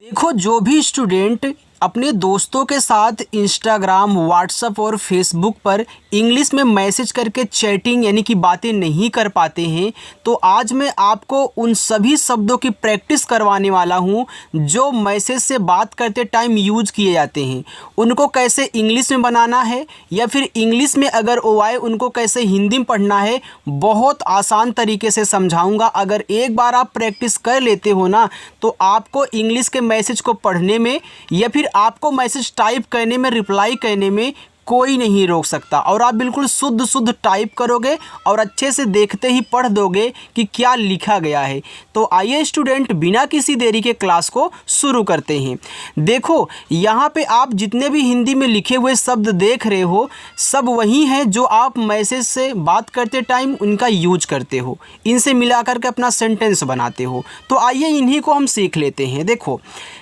देखो, जो भी स्टूडेंट अपने दोस्तों के साथ इंस्टाग्राम, व्हाट्सएप और फेसबुक पर इंग्लिश में मैसेज करके चैटिंग यानी कि बातें नहीं कर पाते हैं, तो आज मैं आपको उन सभी शब्दों की प्रैक्टिस करवाने वाला हूं जो मैसेज से बात करते टाइम यूज किए जाते हैं। उनको कैसे इंग्लिश में बनाना है या फिर इंग्लिश में अगर ओ आए उनको कैसे हिंदी में पढ़ना है, बहुत आसान तरीके से समझाऊंगा। अगर एक बार आप प्रैक्टिस कर लेते हो ना, तो आपको इंग्लिश के मैसेज को पढ़ने में या फिर आपको मैसेज टाइप करने में, रिप्लाई करने में कोई नहीं रोक सकता। और आप बिल्कुल शुद्ध शुद्ध टाइप करोगे और अच्छे से देखते ही पढ़ दोगे कि क्या लिखा गया है। तो आइए स्टूडेंट, बिना किसी देरी के क्लास को शुरू करते हैं। देखो, यहाँ पे आप जितने भी हिंदी में लिखे हुए शब्द देख रहे हो, सब वही हैं जो आप मैसेज से बात करते टाइम उनका यूज करते हो, इनसे मिलाकर के अपना सेंटेंस बनाते हो। तो आइए इन्हीं को हम सीख लेते हैं। देखो,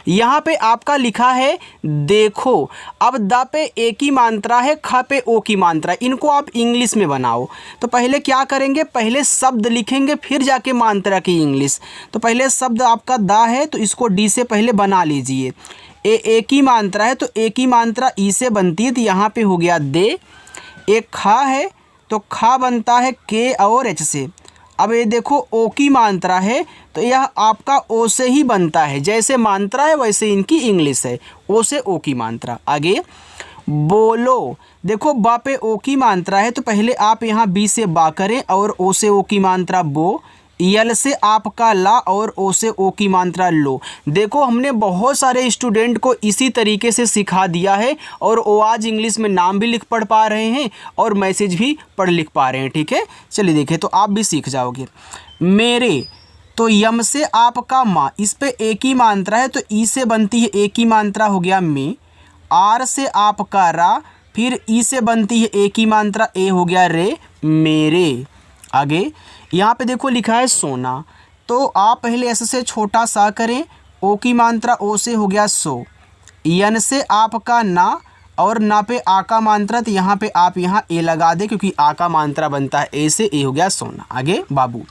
यहाँ पे आपका लिखा है देखो। अब द पे एक ही मात्रा है, ख पे ओ की मात्रा। इनको आप इंग्लिश में बनाओ। तो पहले क्या करेंगे, पहले शब्द लिखेंगे फिर जाके मात्रा की इंग्लिश। तो पहले शब्द आपका द है, तो इसको डी से पहले बना लीजिए। एक ही मात्रा है, तो एक ही मात्रा ई से बनती है, तो यहाँ पे हो गया दे। एक खा है, तो खा बनता है के और एच से। अब ये देखो, ओ की मात्रा है, तो यह आपका ओ से ही बनता है। जैसे मात्रा है वैसे इनकी इंग्लिश है, ओ से ओ की मात्रा। आगे बोलो। देखो, बा पे ओ की मात्रा है, तो पहले आप यहाँ बी से बा करें और ओ से ओ की मात्रा बो। यल से आपका ला और ओ से ओ की मात्रा लो। देखो, हमने बहुत सारे स्टूडेंट को इसी तरीके से सिखा दिया है और वो आज इंग्लिश में नाम भी लिख पढ़ पा रहे हैं और मैसेज भी पढ़ लिख पा रहे हैं। ठीक है, चलिए देखिए, तो आप भी सीख जाओगे। मेरे, तो यम से आपका माँ, इस पे एक ही मात्रा है, तो ई से बनती है एक ही मात्रा, हो गया में। आर से आपका रा, फिर ई से बनती है एक ही मात्रा, ए हो गया रे, मेरे। आगे यहाँ पे देखो लिखा है सोना, तो आप पहले ऐसे से छोटा सा करें। ओ की मात्रा ओ से हो गया सो। यन से आपका ना और ना पे आ का मात्रा, तो यहाँ पे आप यहाँ ए लगा दे क्योंकि आ का मात्रा बनता है ए से, ए हो गया सोना। आगे बाबू,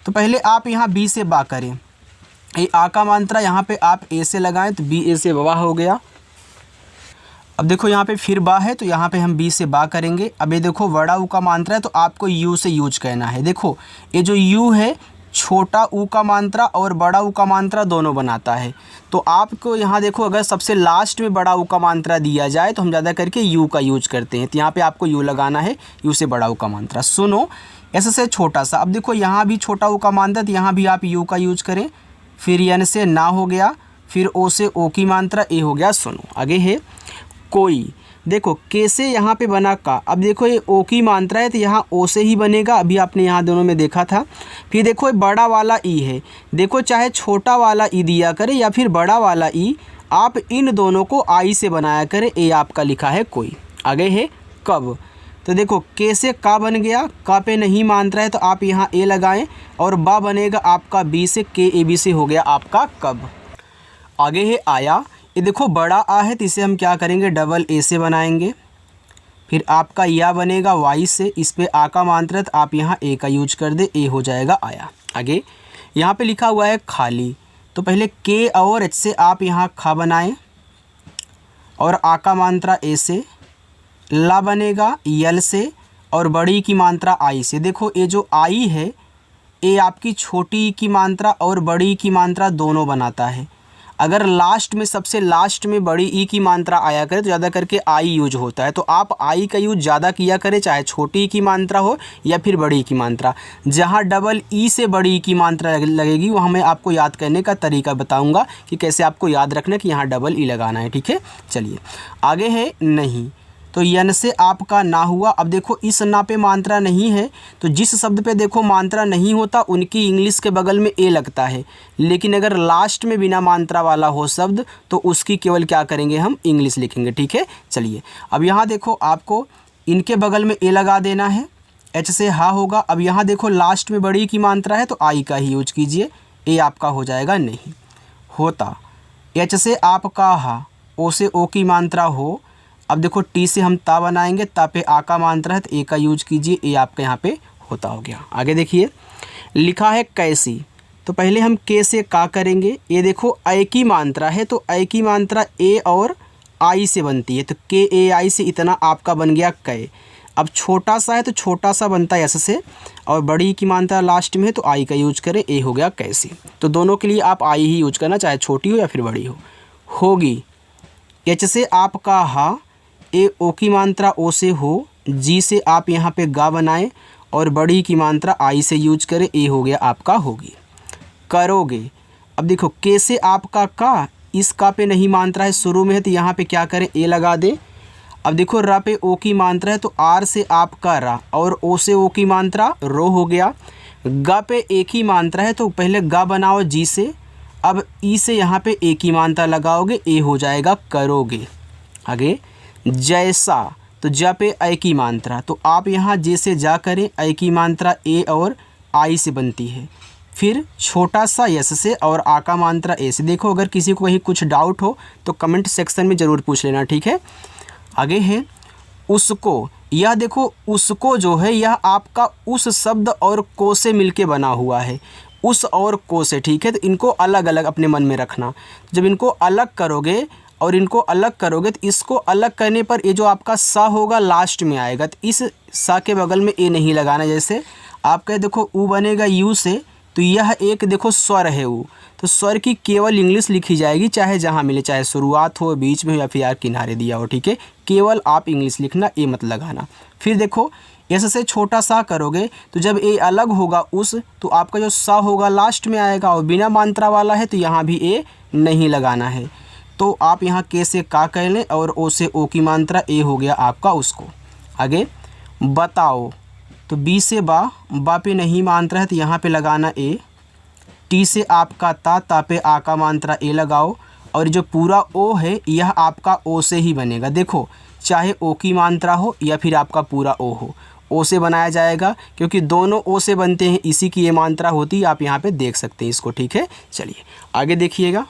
तो पहले आप यहाँ बी से बा करें। ए आ का मात्रा यहाँ पे आप ए से लगाएं, तो बी ए से बा हो गया। अब देखो यहाँ पे फिर बा है, तो यहाँ पे हम बी से बा करेंगे। अब ये देखो, बड़ा ऊ का मात्रा है, तो आपको यू से यूज करना है। देखो, ये जो यू है, छोटा ऊ का मात्रा और बड़ा ऊ का मात्रा दोनों बनाता है। तो आपको यहाँ देखो, अगर सबसे लास्ट में बड़ा ऊ का मात्रा दिया जाए तो हम ज़्यादा करके यू का यूज करते हैं। तो यहाँ पे आपको यू लगाना है, यू से बड़ा ऊ का मात्रा। सुनो, ऐसे से छोटा सा। अब देखो, यहाँ भी छोटा ऊ का मात्रा, तो यहाँ भी आप यू का यूज करें। फिर यन से ना हो गया, फिर ओ से ओ की मात्रा, ए हो गया सुनो। आगे है कोई। देखो, के से यहाँ पे बना का। अब देखो, ये ओ की मात्रा है, तो यहाँ ओ से ही बनेगा। अभी आपने यहाँ दोनों में देखा था। फिर देखो, ये बड़ा वाला ई है। देखो, चाहे छोटा वाला ई दिया करे या फिर बड़ा वाला ई, आप इन दोनों को आई से बनाया करें। ए आपका लिखा है कोई। आगे है कब। तो देखो, के से का बन गया, का पे नहीं मात्रा है, तो आप यहाँ ए लगाएं और बा बनेगा आपका बी से, के ए बी से हो गया आपका कब। आगे है आया। ये देखो, बड़ा आ है, तो इसे हम क्या करेंगे, डबल ए से बनाएंगे। फिर आपका या बनेगा वाई से, इस पे आ का मात्रा, तो आप यहाँ ए का यूज कर दे, ए हो जाएगा आया। आगे यहाँ पे लिखा हुआ है खाली, तो पहले के और एच से आप यहाँ खा बनाएं और आ का मात्रा ए से। ला बनेगा यल से और बड़ी की मात्रा आई से। देखो, ये जो आई है, ये आपकी छोटी की मात्रा और बड़ी की मात्रा दोनों बनाता है। अगर लास्ट में, सबसे लास्ट में बड़ी ई की मात्रा आया करे तो ज़्यादा करके आई यूज होता है। तो आप आई का यूज ज़्यादा किया करें, चाहे छोटी ई की मात्रा हो या फिर बड़ी ई की मात्रा। जहाँ डबल ई से बड़ी ई की मात्रा लगेगी वहाँ मैं आपको याद करने का तरीका बताऊंगा कि कैसे आपको याद रखना कि यहाँ डबल ई लगाना है। ठीक है, चलिए आगे है नहीं। तो यन से आपका ना हुआ। अब देखो, इस ना पे मात्रा नहीं है, तो जिस शब्द पे देखो मात्रा नहीं होता उनकी इंग्लिश के बगल में ए लगता है। लेकिन अगर लास्ट में बिना मात्रा वाला हो शब्द, तो उसकी केवल क्या करेंगे, हम इंग्लिश लिखेंगे। ठीक है, चलिए अब यहाँ देखो, आपको इनके बगल में ए लगा देना है। एच से हा होगा। अब यहाँ देखो, लास्ट में बड़ी की मात्रा है, तो आई का ही यूज कीजिए। ए आपका हो जाएगा नहीं होता। एच से आपका हा, ओ से ओ की मात्रा हो। अब देखो, टी से हम ता बनाएंगे, ता पे आ का मात्रा है, तो ए का यूज कीजिए, ए आपका यहाँ पे होता हो गया। आगे देखिए, लिखा है कैसी। तो पहले हम के से का करेंगे। ये देखो ए की मात्रा है तो ए की मात्रा ए और आई से बनती है, तो के ए आई से इतना आपका बन गया कै। अब छोटा सा है तो छोटा सा बनता है एस से, और बड़ी की मात्रा लास्ट में है तो आई का यूज करें, ए हो गया कैसे। तो दोनों के लिए आप आई ही यूज करना, चाहे छोटी हो या फिर बड़ी हो। होगी एच से आपका हा, ए ओ की मात्रा ओ से हो, जी से आप यहाँ पे गा बनाएं और बड़ी की मात्रा आई से यूज करें, ए हो गया आपका होगी। करोगे, अब देखो के से आपका का, इस का पे नहीं मात्रा है शुरू में है तो यहाँ पे क्या करें, ए लगा दे। अब देखो रा पे ओ की मात्रा है तो आर से आपका रा और ओ से ओ की मात्रा रो हो गया। गा पे ए की मात्रा है तो पहले गा बनाओ जी से, अब ई से यहाँ पे ए की मात्रा लगाओगे, ए हो जाएगा करोगे। आगे जैसा, तो जा पे ए की मात्रा, तो आप यहाँ जे से जा करें, ए की मात्रा ए और आई से बनती है। फिर छोटा सा यस से और आ का मात्रा ए से। देखो अगर किसी को कहीं कुछ डाउट हो तो कमेंट सेक्शन में ज़रूर पूछ लेना, ठीक है। आगे है उसको, यह देखो उसको जो है यह आपका उस शब्द और को से मिलके बना हुआ है, उस और को से, ठीक है। तो इनको अलग अलग अपने मन में रखना। जब इनको अलग करोगे और इनको अलग करोगे तो इसको अलग करने पर ये जो आपका सा होगा लास्ट में आएगा, तो इस सा के बगल में ए नहीं लगाना। जैसे आपका देखो ऊ बनेगा यू से, तो यह एक देखो स्वर है ऊ, तो स्वर की केवल इंग्लिश लिखी जाएगी, चाहे जहाँ मिले, चाहे शुरुआत हो, बीच में हो या फिर यार किनारे दिया हो, ठीक है। केवल आप इंग्लिश लिखना, ए मत लगाना। फिर देखो एस से छोटा सा करोगे तो जब ए अलग होगा उस, तो आपका जो सा होगा लास्ट में आएगा, और बिना मात्रा वाला है तो यहाँ भी ए नहीं लगाना है। तो आप यहाँ के से का कह लें और ओ से ओ की मात्रा, ए हो गया आपका उसको। आगे बताओ, तो बी से बा पे नहीं मात्रा है तो यहाँ पे लगाना ए। टी से आपका ता पे आ का मात्रा ए लगाओ, और जो पूरा ओ है यह आपका ओ से ही बनेगा। देखो चाहे ओ की मात्रा हो या फिर आपका पूरा ओ हो, ओ से बनाया जाएगा, क्योंकि दोनों ओ से बनते हैं, इसी की ये मात्रा होती है। आप यहाँ पे देख सकते हैं इसको, ठीक है। चलिए आगे देखिएगा,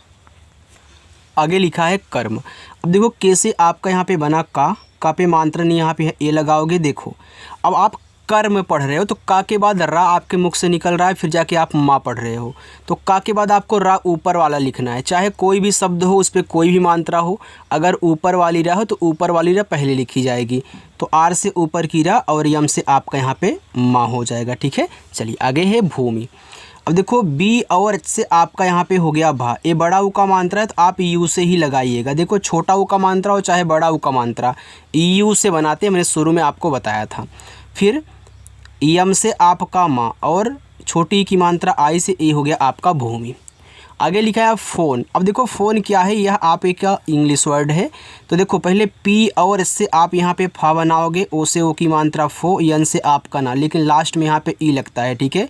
आगे लिखा है कर्म। अब देखो के से आपका यहाँ पे बना का पे मात्रा नहीं, यहाँ पे है ए लगाओगे। देखो अब आप कर्म पढ़ रहे हो तो का के बाद रा आपके मुख से निकल रहा है, फिर जाके आप माँ पढ़ रहे हो, तो का के बाद आपको रा ऊपर वाला लिखना है। चाहे कोई भी शब्द हो, उस पर कोई भी मात्रा हो, अगर ऊपर वाली रा हो तो ऊपर वाली रा पहले लिखी जाएगी। तो आर से ऊपर की रा और यम से आपका यहाँ पे माँ हो जाएगा, ठीक है। चलिए आगे है भूमि। अब देखो बी और एच से आपका यहाँ पे हो गया भा, ये बड़ा ऊ का मात्रा है तो आप यू से ही लगाइएगा। देखो छोटा ऊ का मात्रा हो चाहे बड़ा ऊ का मात्रा, यू से बनाते हैं, मैंने शुरू में आपको बताया था। फिर यम से आपका माँ और छोटी की मात्रा आई से, ए हो गया आपका भूमि। आगे लिखा है फ़ोन। अब देखो फ़ोन क्या है, यह आप एक इंग्लिश वर्ड है। तो देखो पहले पी और एस से आप यहाँ पे फा बनाओगे, ओ से ओ की मात्रा फो, यन से आपका ना, लेकिन लास्ट में यहाँ पे ई लगता है, ठीक है।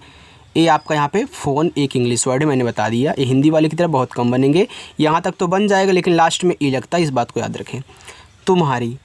ए आपका यहाँ पे फ़ोन एक इंग्लिश वर्ड है, मैंने बता दिया। ये हिंदी वाले की तरह बहुत कम बनेंगे, यहाँ तक तो बन जाएगा लेकिन लास्ट में ई लगता है, इस बात को याद रखें। तुम्हारी,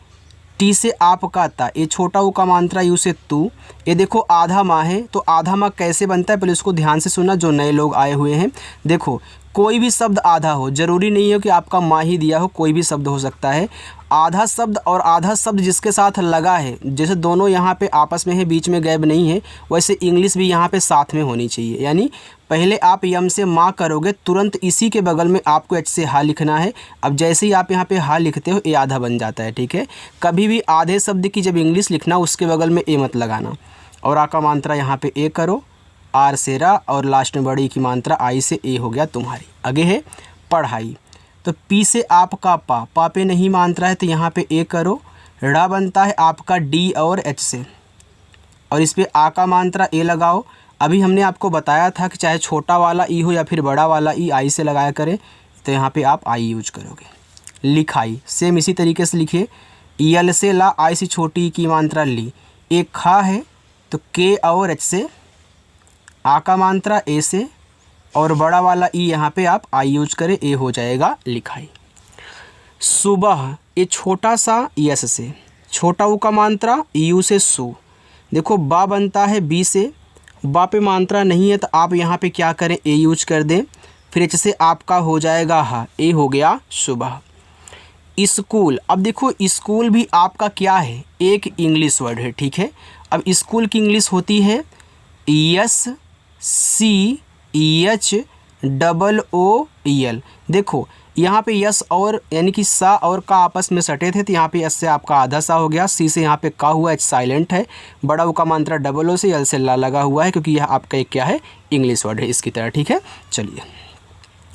टी से आपका ता, ये छोटा ऊ का मात्रा, यू से तू। ये देखो आधा माँ है, तो आधा माँ कैसे बनता है पहले उसको ध्यान से सुनना, जो नए लोग आए हुए हैं। देखो कोई भी शब्द आधा हो, ज़रूरी नहीं है कि आपका माँ ही दिया हो, कोई भी शब्द हो सकता है। आधा शब्द और आधा शब्द जिसके साथ लगा है, जैसे दोनों यहाँ पे आपस में है, बीच में गैप नहीं है, वैसे इंग्लिश भी यहाँ पे साथ में होनी चाहिए। यानी पहले आप यम से माँ करोगे, तुरंत इसी के बगल में आपको एच से हा लिखना है। अब जैसे ही आप यहाँ पे हा लिखते हो, ए आधा बन जाता है, ठीक है। कभी भी आधे शब्द की जब इंग्लिश लिखना, उसके बगल में ए मत लगाना। और आ का मात्रा यहाँ पे ए करो, आर से रा, और लास्ट में बड़ी की मात्रा आई से, ए हो गया तुम्हारी। आगे है पढ़ाई। तो पी से आपका पा पे नहीं मात्रा है तो यहाँ पे ए करो। ड़ा बनता है आपका डी और एच से, और इस पे आ का मात्रा ए लगाओ। अभी हमने आपको बताया था कि चाहे छोटा वाला ई हो या फिर बड़ा वाला ई, आई से लगाया करें, तो यहाँ पे आप आई यूज करोगे। लिखाई सेम इसी तरीके से लिखिए, यल से ला, आई से छोटी की मात्रा ली। एक खा है तो के और एच से, आ का मात्रा ए से, और बड़ा वाला ई यहाँ पे आप आई यूज करें, ए हो जाएगा लिखाई। सुबह, ये छोटा सा यस से, छोटा ऊ का मात्रा यू से सु। देखो बा बनता है बी से, बा पे मात्रा नहीं है तो आप यहाँ पे क्या करें, ए यूज कर दें। फिर एच से आपका हो जाएगा हा, ए हो गया सुबह। स्कूल। अब देखो स्कूल भी आपका क्या है, एक इंग्लिश वर्ड है, ठीक है। अब स्कूल की इंग्लिश होती है एस सी SHOOL। देखो यहाँ पे यस और यानी कि सा और का आपस में सटे थे, तो यहाँ पे यस से आपका आधा सा हो गया, सी से यहाँ पे का हुआ, एच साइलेंट है, बड़ा ऊ का मात्रा डबल ओ से, यल से ला लगा हुआ है, क्योंकि यह आपका एक क्या है, इंग्लिश वर्ड है इसकी तरह। ठीक है, चलिए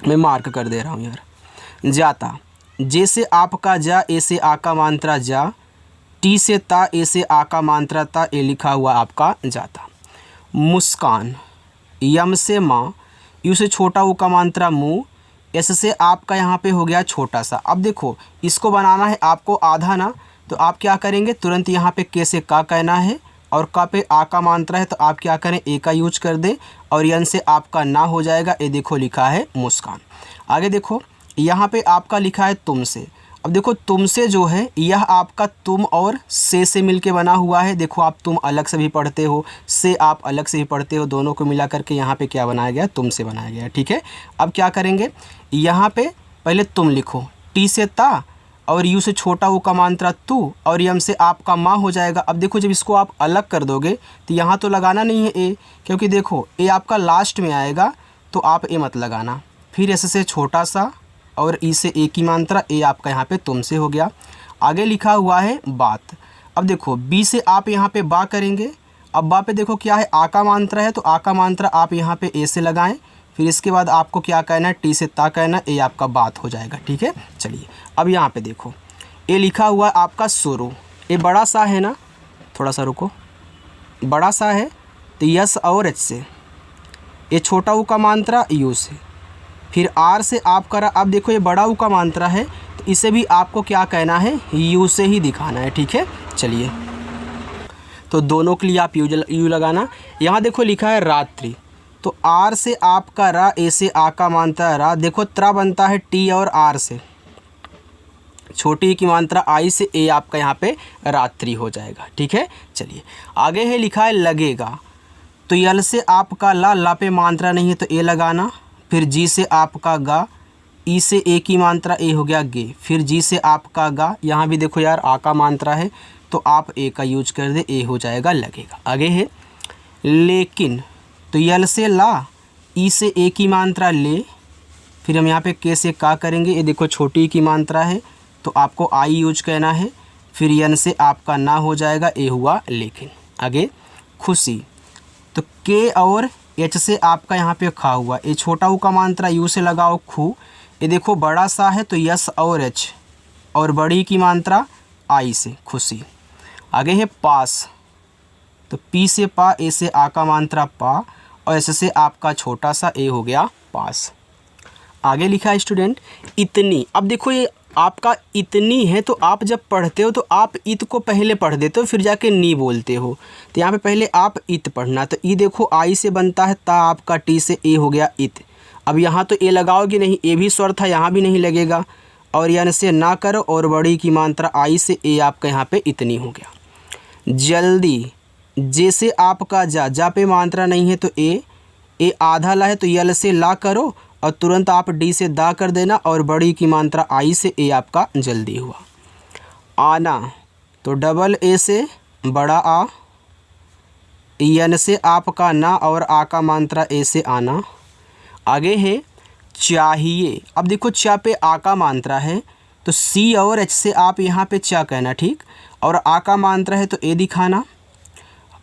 मैं मार्क कर दे रहा हूँ यार। जाता, जैसे आपका जा, ए से आ का मात्रा जा, टी से ता, ए से आ का मात्रा ता, ए लिखा हुआ आपका जाता। मुस्कान, यम से माँ, यू से छोटा ऊ का मात्रा मुँह, एस से आपका यहाँ पे हो गया छोटा सा। अब देखो इसको बनाना है आपको आधा ना, तो आप क्या करेंगे, तुरंत यहाँ पे के से का कहना है और का पे आ का मात्रा है, तो आप क्या करें, ए का यूज कर दें और यन से आपका ना हो जाएगा। ए देखो लिखा है मुस्कान। आगे देखो यहाँ पे आपका लिखा है तुमसे। अब देखो तुमसे जो है यह आपका तुम और से मिलके बना हुआ है। देखो आप तुम अलग से भी पढ़ते हो, से आप अलग से भी पढ़ते हो, दोनों को मिला करके यहाँ पे क्या बनाया गया, तुमसे बनाया गया। ठीक है, अब क्या करेंगे, यहाँ पे पहले तुम लिखो, टी से ता और यू से छोटा वो का मात्रा तू और यम से आपका माँ हो जाएगा। अब देखो जब इसको आप अलग कर दोगे तो यहाँ तो लगाना नहीं है ए, क्योंकि देखो ए आपका लास्ट में आएगा, तो आप ए मत लगाना। फिर एस से छोटा सा और ई से ए की मात्रा, ए आपका यहाँ पे तुमसे हो गया। आगे लिखा हुआ है बात। अब देखो बी से आप यहाँ पे बा करेंगे। अब बा पे देखो क्या है, आ का मात्रा है, तो आ का मात्रा आप यहाँ पे ए से लगाएं। फिर इसके बाद आपको क्या कहना है, टी से ता कहना, ए आपका बात हो जाएगा। ठीक है, चलिए अब यहाँ पे देखो ए लिखा हुआ है आपका शुरू। ए बड़ा सा है ना, थोड़ा सा रुको, बड़ा सा है तो यस और एच से, ए छोटा ऊ का मात्रा यू से, फिर आर से आप करा। अब देखो ये बड़ा ऊ का मात्रा है, तो इसे भी आपको क्या कहना है, यू से ही दिखाना है। ठीक है, चलिए तो दोनों के लिए आप यू लगाना। यहाँ देखो लिखा है रात्रि, तो आर से आपका रा, ए से आ का मात्रा रा। देखो त्रा बनता है टी और आर से, छोटी की मात्रा आई से, ए आपका यहाँ पे रात्रि हो जाएगा। ठीक है, चलिए आगे है लिखा है लगेगा, तो यल से आपका ला, ला पे मात्रा नहीं है तो ए लगाना। फिर जी से आपका गा, ई से ए की मात्रा, ए हो गया गे। फिर जी से आपका गा, यहाँ भी देखो यार आ का मात्रा है, तो आप ए का यूज कर दे, ए हो जाएगा लगेगा। आगे है लेकिन, तो यल से ला, ई से ए की मात्रा ले। फिर हम यहाँ पे के से का करेंगे, ये देखो छोटी की मात्रा है, तो आपको आई यूज कहना है। फिर यन से आपका ना हो जाएगा, ए हुआ लेकिन। आगे खुशी, तो के और एच से आपका यहाँ पे खा हुआ, ये छोटा ऊ का मात्रा यू से लगाओ खू। ये देखो बड़ा सा है तो यस और एच, और बड़ी की मात्रा आई से, खुशी। आगे है पास, तो पी से पा, ए से आ का मात्रा पा और एस से आपका छोटा सा, ए हो गया पास। आगे लिखा है स्टूडेंट इतनी। अब देखो ये आपका इतनी है, तो आप जब पढ़ते हो तो आप इत को पहले पढ़ देते हो, फिर जाके नी बोलते हो, तो यहाँ पे पहले आप इत पढ़ना। तो ई देखो आई से बनता है ता, आपका टी से, ए हो गया इत। अब यहाँ तो ए लगाओगे नहीं, ए भी स्वर था, यहाँ भी नहीं लगेगा, और यन से ना करो और बड़ी की मात्रा आई से, ए आपका यहाँ पे इतनी हो गया। जल्दी, जैसे आपका जा, जा पे मात्रा नहीं है तो ए आधा ला है, तो यल से ला करो और तुरंत आप डी से दा कर देना, और बड़ी की मात्रा आई से, ए आपका जल्दी हुआ। आना, तो डबल ए से बड़ा आ, यन से आपका ना और आ का मात्रा ए से आना। आगे है चाहिए। अब देखो चा पे आ का मात्रा है, तो सी और एच से आप यहाँ पे चा कहना, ठीक, और आ का मात्रा है तो ए दिखाना।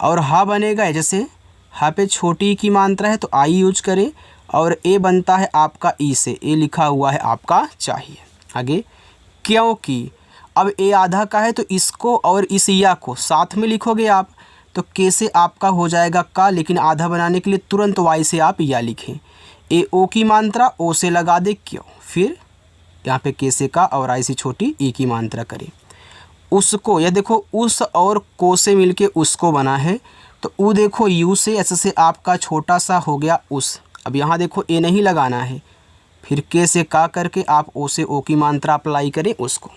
और हा बनेगा एच से, हा पे छोटी की मात्रा है तो आई यूज करें, और ए बनता है आपका ई से, ए लिखा हुआ है आपका चाहिए। आगे क्योंकि, अब ए आधा का है तो इसको और इस या को साथ में लिखोगे आप, तो के से आपका हो जाएगा का, लेकिन आधा बनाने के लिए तुरंत वाई से आप या लिखें। ए ओ की मात्रा ओ से लगा दे क्यों, फिर यहाँ पे के से का और आई से छोटी ई की मात्रा करें। उसको, यह देखो उस और को से मिलके उसको बना है, तो ऊ देखो यू से, एस से आपका छोटा सा हो गया उस। अब यहाँ देखो ए नहीं लगाना है, फिर के से का करके आप ओ से ओ की मात्रा अप्लाई करें उसको।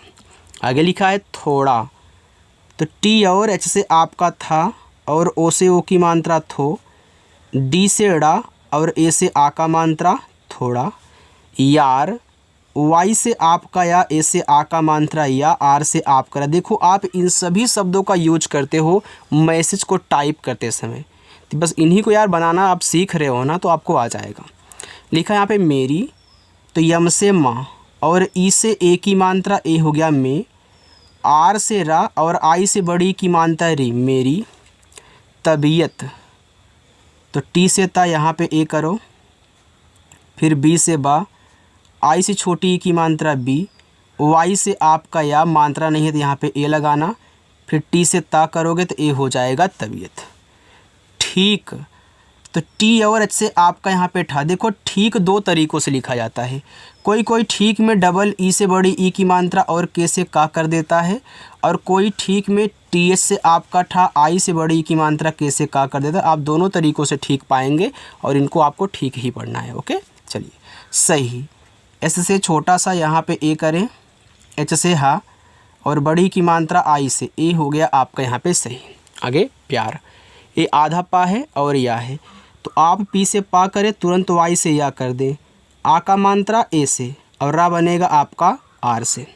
आगे लिखा है थोड़ा, तो टी और एच से आपका था और ओ से ओ की मात्रा थो। डी से डा और ए से आ का मात्रा थोड़ा। यार, वाई से आपका या, ए से आ का मात्रा या, आर से आप करा। देखो आप इन सभी शब्दों का यूज करते हो मैसेज को टाइप करते समय, तो बस इन्हीं को यार बनाना आप सीख रहे हो ना, तो आपको आ जाएगा। लिखा यहाँ पे मेरी, तो यम से माँ और ई से ए की मात्रा ए हो गया में, आर से रा और आई से बड़ी की मात्रा री, मेरी तबीयत, तो टी से ता यहाँ पे ए करो, फिर बी से बा, आई से छोटी ई की मात्रा बी, वाई से आपका या मात्रा नहीं है तो यहाँ पे ए लगाना, फिर टी से ता करोगे तो ए हो जाएगा तबीयत। ठीक, तो टी और एच से आपका यहाँ पे ठा। देखो ठीक दो तरीक़ों से लिखा जाता है। कोई ठीक में डबल ई से बड़ी ई की मात्रा और के से का कर देता है, और कोई ठीक में टी एच से आपका ठा आई से बड़ी ई की मात्रा के से का कर देता है। आप दोनों तरीक़ों से ठीक पाएंगे और इनको आपको ठीक ही पढ़ना है। ओके, चलिए सही। एस से छोटा सा यहाँ पे ए करें, एच से हा और बड़ी की मात्रा आई से, ए हो गया आपका यहाँ पे सही। आगे प्यार, ए आधा पा है और या है, तो आप पी से पा करें, तुरंत वाई से या कर दें, आ का मात्रा ए से और रा बनेगा आपका आर से।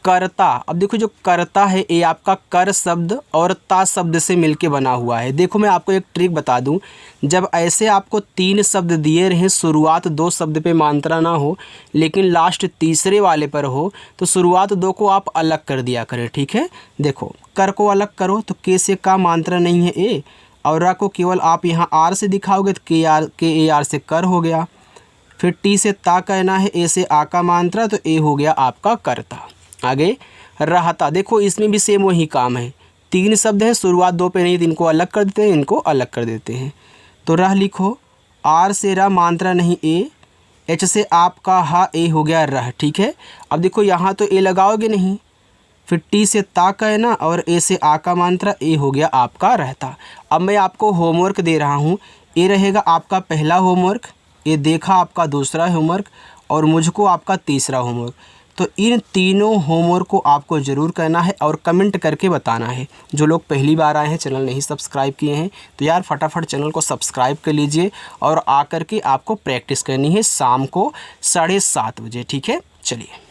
करता, अब देखो जो करता है ये आपका कर शब्द और ता शब्द से मिलके बना हुआ है। देखो मैं आपको एक ट्रिक बता दूं, जब ऐसे आपको 3 शब्द दिए रहें, शुरुआत 2 शब्द पे मात्रा ना हो लेकिन लास्ट तीसरे वाले पर हो, तो शुरुआत 2 को आप अलग कर दिया करें। ठीक है, देखो कर को अलग करो तो के से का मात्रा नहीं है ए, और रा को केवल आप यहाँ आर से दिखाओगे तो के ए आर से कर हो गया। फिर टी से ता कहना है, ए से आ का मात्रा, तो ए हो गया आपका करता। आगे रहता, देखो इसमें भी सेम वही काम है। 3 शब्द हैं, शुरुआत 2 पे नहीं, तो इनको अलग कर देते हैं, इनको अलग कर देते हैं। तो रह लिखो, आर से रा मात्रा नहीं ए, एच से आपका हा ए हो गया रह। ठीक है, अब देखो यहाँ तो ए लगाओगे नहीं, फिर टी से ता कहना और ए से आ का मात्रा, ए हो गया आपका रहता। अब मैं आपको होमवर्क दे रहा हूँ, ए रहेगा आपका पहला होमवर्क, ये देखा आपका दूसरा होमवर्क और मुझको आपका तीसरा होमवर्क। तो इन तीनों होमवर्क को आपको ज़रूर करना है और कमेंट करके बताना है। जो लोग पहली बार आए हैं, चैनल नहीं सब्सक्राइब किए हैं, तो यार फटाफट चैनल को सब्सक्राइब कर लीजिए और आकर के आपको प्रैक्टिस करनी है शाम को 7:30 बजे। ठीक है, चलिए।